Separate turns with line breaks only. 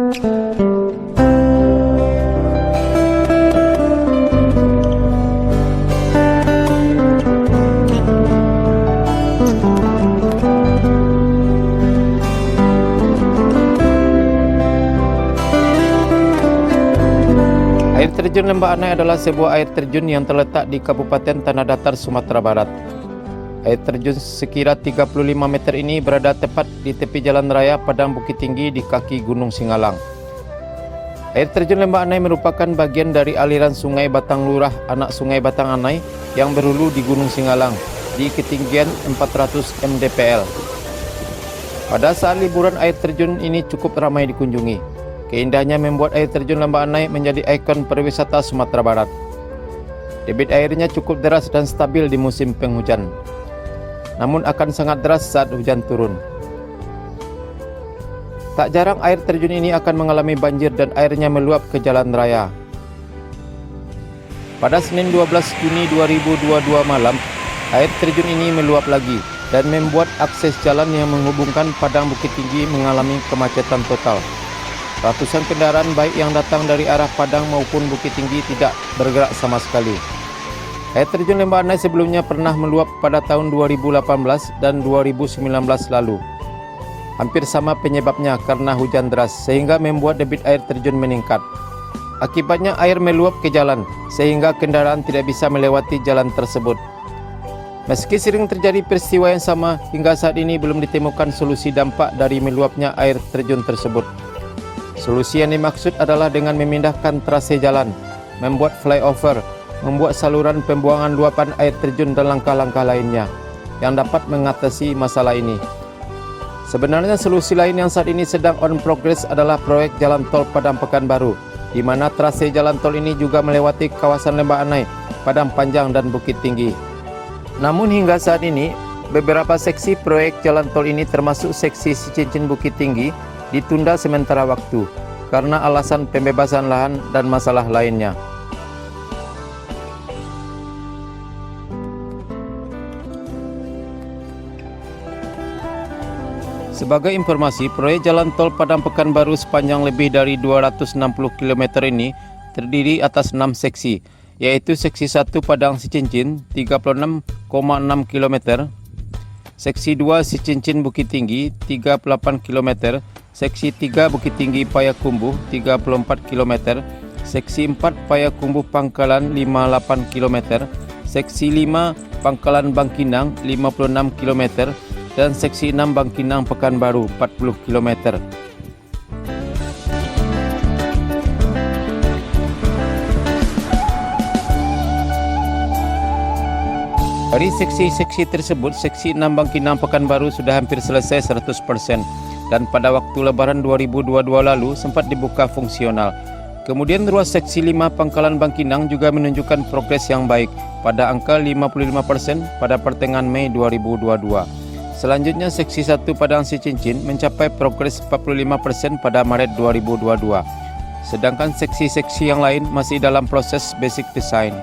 Air terjun Lembah Anai adalah sebuah air terjun yang terletak di Kabupaten Tanah Datar, Sumatera Barat. Air terjun sekira 35 meter ini berada tepat di tepi jalan raya Padang Bukit Tinggi di kaki Gunung Singalang. Air terjun Lembah Anai merupakan bagian dari aliran Sungai Batang Lurah, anak Sungai Batang Anai yang berhulu di Gunung Singalang di ketinggian 400 mdpl. Pada saat liburan, air terjun ini cukup ramai dikunjungi. Keindahannya membuat air terjun Lembah Anai menjadi ikon pariwisata Sumatera Barat. Debit airnya cukup deras dan stabil di musim penghujan, namun akan sangat deras saat hujan turun. Tak jarang air terjun ini akan mengalami banjir dan airnya meluap ke jalan raya. Pada Senin 12 Juni 2022 malam, air terjun ini meluap lagi dan membuat akses jalan yang menghubungkan Padang Bukit Tinggi mengalami kemacetan total. Ratusan kendaraan baik yang datang dari arah Padang maupun Bukit Tinggi tidak bergerak sama sekali. Air terjun Lembah Anai sebelumnya pernah meluap pada tahun 2018 dan 2019 lalu. Hampir sama penyebabnya karena hujan deras sehingga membuat debit air terjun meningkat. Akibatnya air meluap ke jalan sehingga kendaraan tidak bisa melewati jalan tersebut. Meski sering terjadi peristiwa yang sama, hingga saat ini belum ditemukan solusi dampak dari meluapnya air terjun tersebut. Solusi yang dimaksud adalah dengan memindahkan trase jalan, membuat flyover, membuat saluran pembuangan luapan air terjun dan langkah-langkah lainnya yang dapat mengatasi masalah ini. Sebenarnya solusi lain yang saat ini sedang on progress adalah proyek jalan tol Padang Pekanbaru, di mana trase jalan tol ini juga melewati kawasan Lembah Anai, Padang Panjang dan Bukit Tinggi. Namun hingga saat ini, beberapa seksi proyek jalan tol ini termasuk seksi Cicin Bukit Tinggi ditunda sementara waktu karena alasan pembebasan lahan dan masalah lainnya. Sebagai informasi, proyek jalan tol Padang Pekanbaru sepanjang lebih dari 260 km ini terdiri atas 6 seksi, yaitu seksi 1 Padang Cicincin 36,6 km, seksi 2 Cicincin Bukit Tinggi 38 km, seksi 3 Bukit Tinggi Payakumbuh 34 km, seksi 4 Payakumbuh Pangkalan 58 km, seksi 5 Pangkalan Bangkinang 56 km, dan seksi 6 Bangkinang Pekanbaru 40 km. Dari seksi-seksi tersebut, seksi 6 Bangkinang Pekanbaru sudah hampir selesai 100%. Dan pada waktu Lebaran 2022 lalu sempat dibuka fungsional. Kemudian ruas seksi 5 Pangkalan Bangkinang juga menunjukkan progres yang baik pada angka 55% pada pertengahan Mei 2022. Selanjutnya seksi 1 Padang Cicincin mencapai progres 45% pada Maret 2022. Sedangkan seksi-seksi yang lain masih dalam proses basic design.